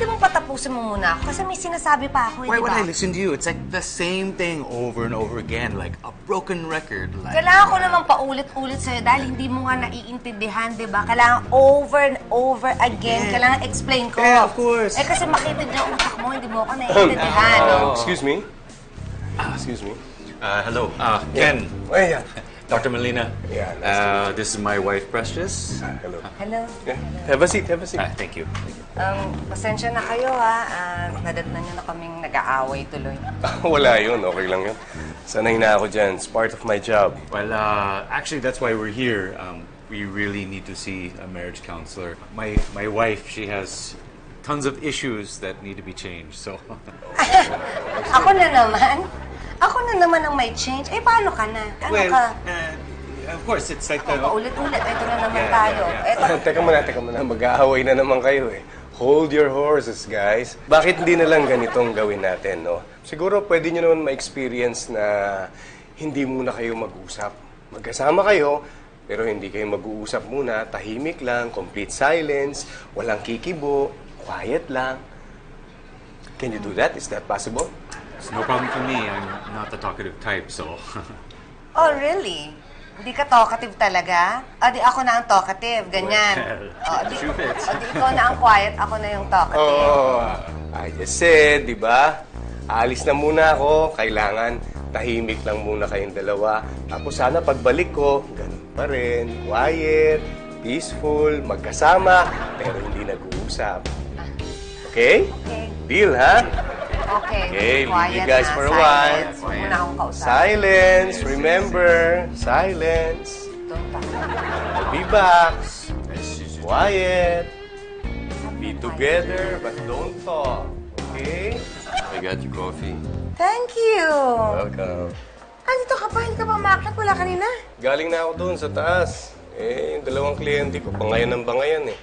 pwede mong patapusin mo muna ako? Kasi may sinasabi pa ako, Why di would ba? I listen to you? It's like the same thing over and over again, like a broken record. Like, Kailangan ko naman paulit-ulit sa'yo dahil hindi mo nga naiintindihan, di ba? Kailangan over and over again. Yeah. Kailangan explain ko. Yeah, of course. Eh kasi makitid yung utak mo, hindi mo ako naiintindihan. Excuse me? Excuse me? hello. Ken. Oh, yeah. Dr. Molina. Yeah, this is my wife, Precious. Hello. Hello. Yeah. Have a seat, have a seat. Thank you. Pasensya na kayo, ha. Nadatnan nyo na kaming nag-aaway tuloy. Wala yun, okay lang yun. Sanay na ako dyan. It's part of my job. Well, actually, that's why we're here. We really need to see a marriage counselor. My wife, she has tons of issues that need to be changed, so... Ako na naman? Ako na naman ang may change. Eh, paano ka na? Ano ka? Of course, it's like... Paulit-ulit. Ito na naman tayo. Eto. Teka muna. Mag-aaway na naman kayo eh. Hold your horses, guys. Bakit hindi na lang ganitong gawin natin, no? Siguro pwede nyo naman ma-experience na hindi muna kayo mag-usap. Magkasama kayo, pero hindi kayo mag-uusap muna. Tahimik lang, complete silence, walang kikibo, quiet lang. Can you do that? Is that possible? It's no problem for me. I'm not the talkative type, so... Oh, really? Hindi ka talkative talaga? O, di ako na ang talkative. Ganyan. Well, di shoe fits. ikaw na ang quiet, ako na yung talkative. Oh, I just said, di ba? Aalis na muna ako. Kailangan tahimik lang muna kayong dalawa. Tapos sana pagbalik ko, ganun pa rin. Quiet, peaceful, magkasama, pero hindi nag-uusap. Okay? Okay. Deal, ha? Okay. Okay, leave Quiet you guys na, for a while. silence. Huwag mo na akong kausap. Silence, remember. Silence. Don't talk. I'll be back. Quiet. Be together, but don't talk. Okay? I got you coffee. Thank you. Welcome. Dito ka pa. Hindi ka pa umakyat. Wala kanina. Galing na ako doon sa taas. Eh, yung dalawang kliyente ko, pangayan ng bangayan eh.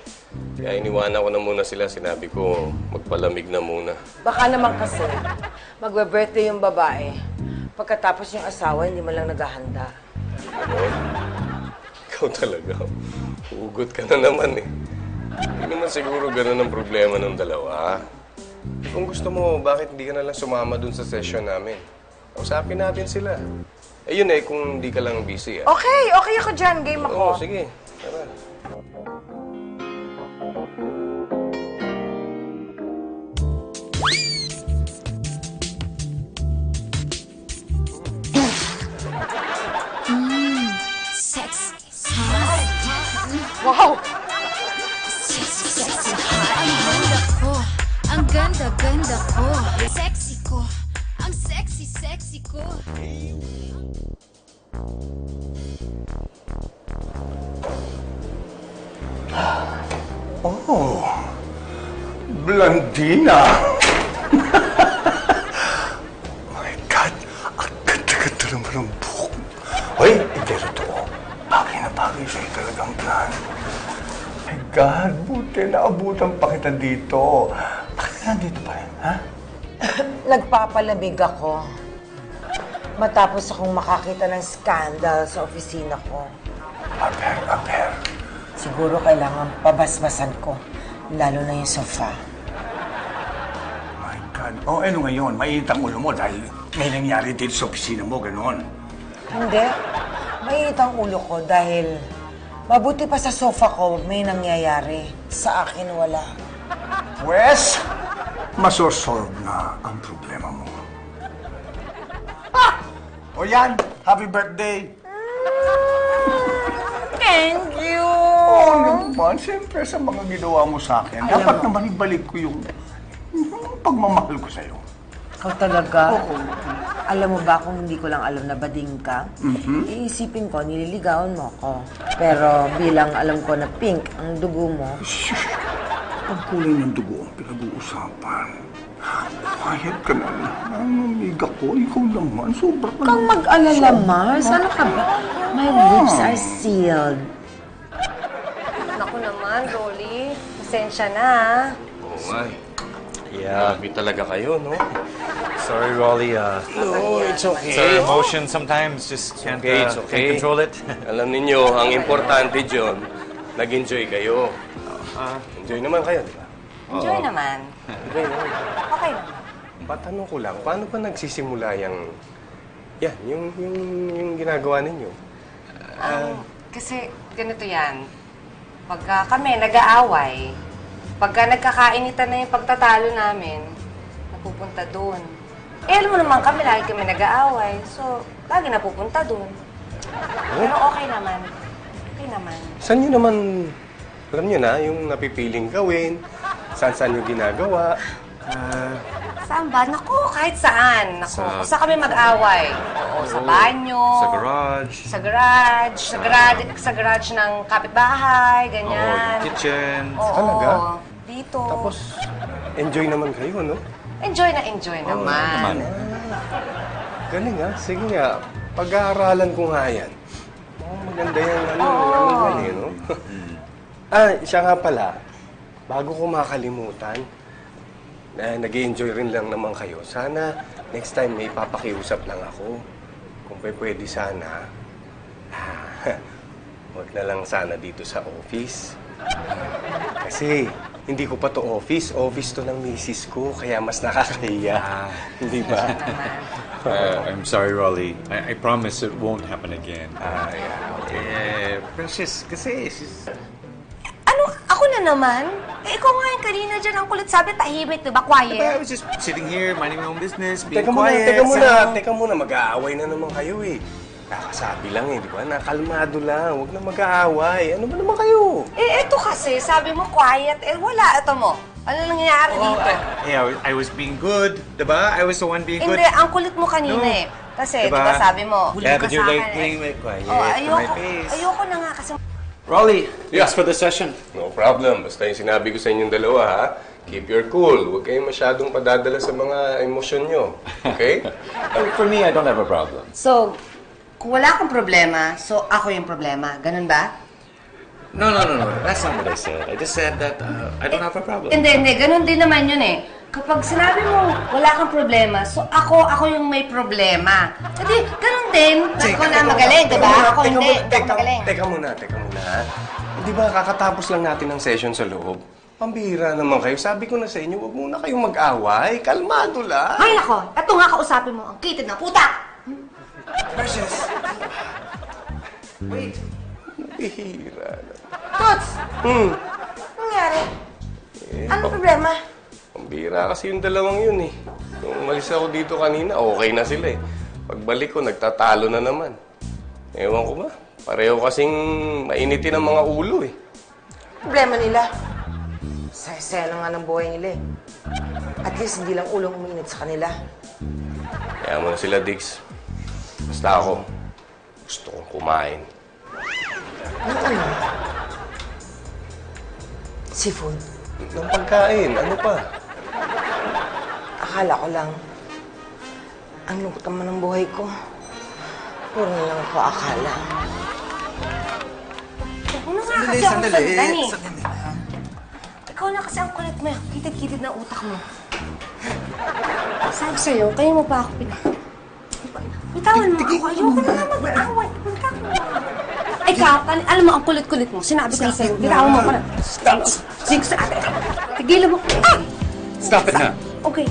Kaya iniwanan ko na muna sila. Sinabi ko, magpalamig na muna. Baka naman kasi, magbe-birthday yung babae. Pagkatapos yung asawa, hindi man lang naghahanda. Ano? Ikaw talaga. Hugot ka na naman eh. Hindi naman siguro ganun ang problema ng dalawa. Kung gusto mo, bakit hindi ka na lang sumama dun sa session namin? Kausapin natin sila. Eh yun eh, kung hindi ka lang busy ah. Okay ako dyan. Game ako. Oo, sige. Tara. Wow! Ang ganda-ganda ko. Sexy ko. Ang sexy ko. Oh, Blandina! My God, ang ganda-ganda naman ang buhok. Hoy, hindi totoo. Bagay na bagay sa'yo talagang plan. My God, buti naabutan pa kita dito. Bakit ka nandito pa rin, ha? Nagpapalamig ako. Matapos akong makakita ng scandal sa opisina ko. Aber. Siguro kailangan pabasbasan ko. Lalo na yung sofa. My God. Oh, ano ngayon? Mainit ang ulo mo dahil may nangyari dito sa opisina mo, gano'n. Hindi. Mainit ang ulo ko dahil mabuti pa sa sofa ko may nangyayari. Sa akin wala. Wes, masosolve na ang problema mo. O yan, happy birthday! Thank you! Oo naman, siyempre sa mga ginawa mo sa akin, dapat naman ibalik ko yung pagmamahal ko sa'yo. Ikaw talaga? Oo. Alam mo ba kung hindi ko lang alam na bading ka? Iisipin ko, nililigawan mo ko. Pero bilang alam ko na pink ang dugo mo, Ang kulay ng dugo ang pinag-uusapan. Quiet ka na lang. Nanganginig ako. Ikaw naman. Sobra ka kang mag-alala, Mars. Ano ka ba? My lips are sealed. Naku naman, Rolly. Pasensya na, Oo nga. Grabe talaga kayo, no? Sorry, Rolly. No, it's okay. It's our emotion sometimes. Just can't, It's okay. can't control it. Alam ninyo, ang importante dyan, nag-enjoy kayo. Enjoy naman kayo, di ba? Enjoy naman. Okay, okay. Okay naman. Patanong ko lang, paano ba nagsisimula yung ginagawa ninyo? Kasi ganito yan. Pagka kami nag-aaway, pagka nagkakainitan na yung pagtatalo namin, napupunta doon. Eh, alam mo naman kami, lagi kami nag-aaway. So, lagi napupunta doon. Pero okay naman. Okay naman. Saan nyo naman, alam nyo na, yung napipiling gawin, saan nyo ginagawa? Saan ba? Naku, kahit saan. Naku, Sa- saan kami mag-away? Oo, sa banyo. Sa garage. Sa garage ng kapitbahay, Oo, ganyan. yung kitchen. Oo, Talaga? dito. Tapos, enjoy naman kayo, no? Enjoy naman. Galing ha, sige nga, pag-aaralan ko nga yan. Maganda yung no? Siya nga pala, bago ko makalimutan, nag-i-enjoy rin lang naman kayo. Sana next time may papakiusap lang ako. Kung pwede sana, huwag na lang sana dito sa office. Kasi hindi ko pa to office to ng misis ko, kaya mas nakakahiya. Hindi ba? I'm sorry, Rolly. I promise it won't happen again. Precious, kasi she's... Ano? Ako na naman? Eh, ikaw nga yung kanina dyan ang kulit sabi, tahimik, diba? Quiet. I was just sitting here, minding my own business, being Teka muna, quiet. teka muna. Mag-aaway na naman kayo eh. Kakasabi lang eh, di ba? Nakalmado lang. Huwag na mag-aaway. Ano ba naman kayo? Eh, eto kasi, sabi mo quiet. Eh, wala. Ito mo. Ano nangyayari dito? I was being good, diba? I was the one being good. Hindi, ang kulit mo kanina No. eh. Kasi, Diba? diba sabi mo, huli Yeah, ka but you're sa like akin. playing with quiet Oh, to my face. ayoko na nga kasi... Rolly, thanks for the session. No problem. Basta yung sinabi ko sa inyong dalawa, ha? Keep your cool. Huwag kayong masyadong padadala sa mga emosyon nyo. Okay? For me, I don't have a problem. So, kung wala akong problema, so ako yung problema. Ganun ba? No. That's not what I said. I just said that I don't have a problem. Hindi. Ganun din naman yun eh. Kapag sinabi mo, wala kang problema, so ako yung may problema. Hindi, ganun din. Ako na magaling, diba? Ako hindi, ako magaling. Teka muna, ha? Di ba kakatapos lang natin ng session sa loob? Pambihira naman kayo. Sabi ko na sa inyo, huwag muna kayong mag-away. Kalmado lang. Ay, nako. Ito nga kausapin mo. Ang kitid na puta! Precious. Wait. Bihira. Toots! Anong nangyari? Anong problema? Pambihira kasi yung dalawang yun eh. Nung umalis ako dito kanina, okay na sila eh. Pagbalik ko, nagtatalo na naman. Ewan ko ba? Pareho kasing mainitin ang mga ulo eh. Problema nila. Saya-saya lang nga ng buhay nila eh. At least hindi lang ulong uminit sa kanila. Kaya mo na sila, Diggs. Basta ako, gusto kong kumain. Ano? Seafood. Ng pagkain, ano pa? Akala ko lang, ang lungkot naman ng buhay ko. Puro na lang ako akala. Huwag na nga kasi ako sundan eh. Ikaw na kasi ang kulit mo. Kitid-kitid na utak mo. Sabi sa'yo, kaya mo pa ako Bitawan mo ako. Ayoko na nga mag-aaway. Bitawan mo. Ay, alam mo, ang kulit-kulit mo. Sinabi ko na sa'yo. Bitawan mo ako na. Stop. Sige sa ate. Tigilan mo. Ah! Stop it na. Okay.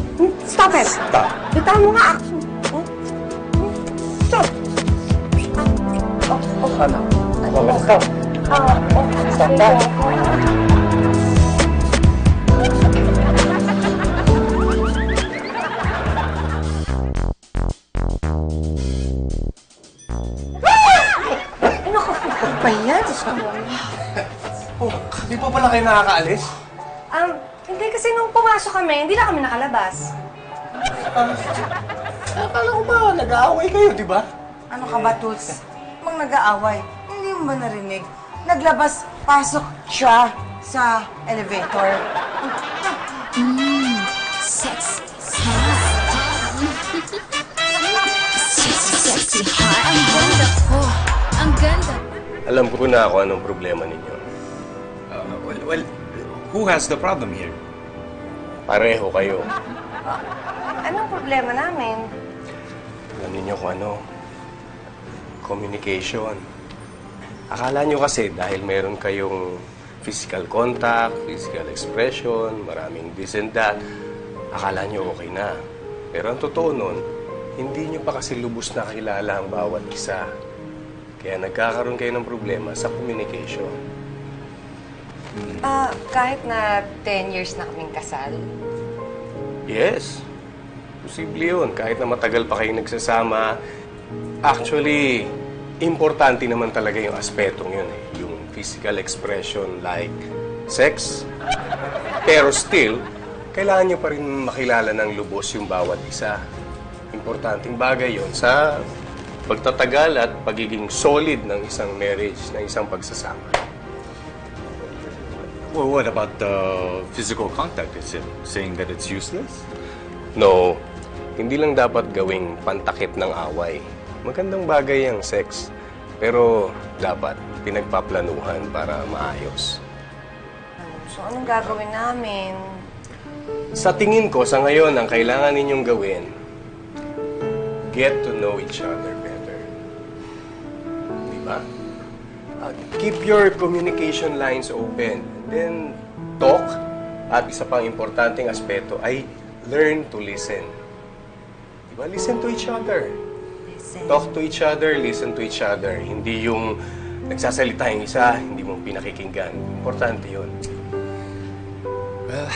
Stop it. Stop. Bitawan mo nga ako. Stop. Ano? Stop. Stop that. Ano ba yan? Oh, di pa pala kayo nakakaalis? Hindi kasi nung pumasok kami, hindi na kami nakalabas. Akala ko ba, nag-aaway kayo, di ba? Ano ka ba, Toots? Mang nag-aaway, hindi mo ba narinig? Naglabas, pasok siya sa elevator. Sexy hot. Sexy hot. Ang ganda ko. Ang ganda. Alam ko na ako anong problema ninyo. Well, who has the problem here? Pareho kayo. Anong problema namin? Alam ninyo kung ano? Communication. Akala nyo kasi dahil meron kayong physical contact, physical expression, maraming this and that. Akala nyo okay na. Pero ang totoo nun, hindi nyo pa kasi lubos na kilala ang bawat isa. Kaya nagkakaroon kayo ng problema sa communication. Kahit na 10 years na kaming kasal, Yes. Posible yun. Kahit na matagal pa kayong nagsasama, actually, importante naman talaga yung aspetong yun eh. Yung physical expression like sex. Pero still, kailangan nyo pa rin makilala ng lubos yung bawat isa. Importanteng bagay yun sa pagtatagal at pagiging solid ng isang marriage, ng isang pagsasama. Well, what about the physical contact? Is it saying that it's useless? No, hindi lang dapat gawing pantakip ng away. Magandang bagay ang sex, pero dapat pinagpaplanuhan para maayos. so anong gagawin namin? Sa tingin ko, sa ngayon, ang kailangan ninyong gawin, get to know each other better. Di ba? Keep your communication lines open. Then, talk. At isa pang importanteng aspeto ay learn to listen. Di ba? Listen to each other. Talk to each other, listen to each other. Hindi yung nagsasalita yung isa, hindi mo pinakikinggan. Importante yun. Well,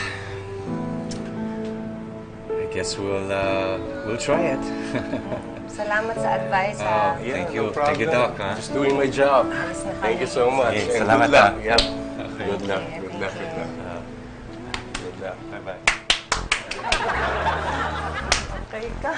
I guess we'll try it. Salamat sa advice, ha? Yeah, Thank you. no problem. Thank you, Doc. Huh? Just doing my job. Thank you so much. Okay, And salamat, good luck. ah. Yep. Good luck. Okay, Good luck. thank Good luck. Good luck. Bye-bye. Okay ka.